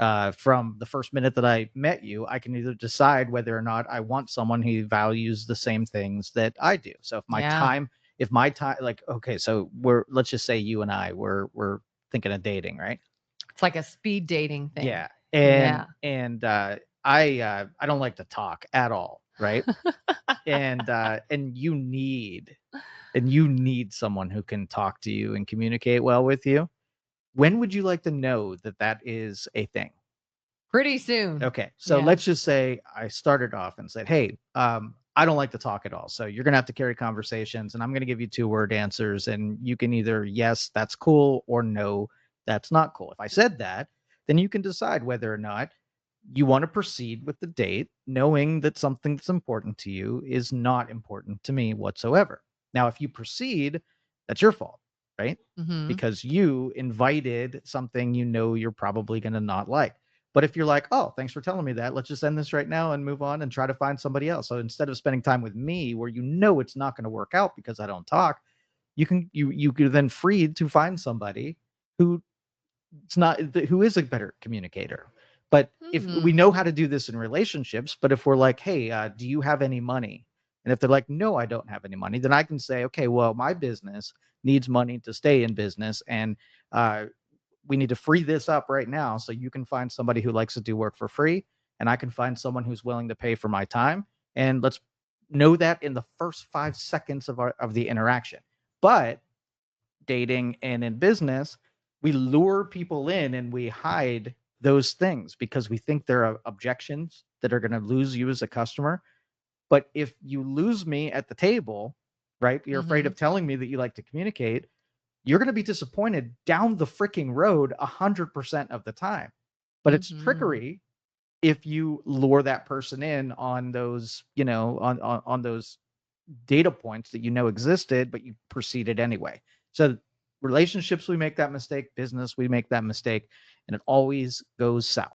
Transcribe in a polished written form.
from the first minute that I met you, I can either decide whether or not I want someone who values the same things that I do. So Yeah. if my time, like, okay, so let's just say you and I, we're thinking of dating, right? It's like a speed dating thing. Yeah. Yeah. And I don't like to talk at all, right? And you need someone who can talk to you and communicate well with you. When would you like to know that that is a thing? Pretty soon. Okay, so Yeah. let's just say I started off and said, "Hey, I don't like to talk at all, so you're gonna have to carry conversations, and I'm gonna give you 2-word answers, and you can either yes, that's cool, or no, that's not cool." If I said that, then you can decide whether or not you want to proceed with the date, knowing that something that's important to you is not important to me whatsoever. Now, if you proceed, that's your fault, right? Mhm. Because you invited something you know you're probably going to not like. But if you're like, oh, thanks for telling me that, let's just end this right now and move on and try to find somebody else. So instead of spending time with me where you know it's not going to work out because I don't talk, you could then free to find somebody who it's not who is a better communicator. But if we Hmm. know how to do this in relationships, but if we're like, hey, do you have any money? And if they're like, no, I don't have any money, then I can say, okay, well, my business needs money to stay in business, and uh, we need to free this up right now so you can find somebody who likes to do work for free, and I can find someone who's willing to pay for my time, and let's know that in the first 5 seconds of the interaction. But dating and in business, we lure people in and we hide those things because we think there are objections that are going to lose you as a customer. But if you lose me at the table, right, you're afraid Mhm. of telling me that you like to communicate, you're going to be disappointed down the freaking road 100% of the time. But it's Mhm. trickery if you lure that person in on those, on those data points that you know existed, but you proceeded anyway. So relationships, we make that mistake. Business, we make that mistake, and it always goes south.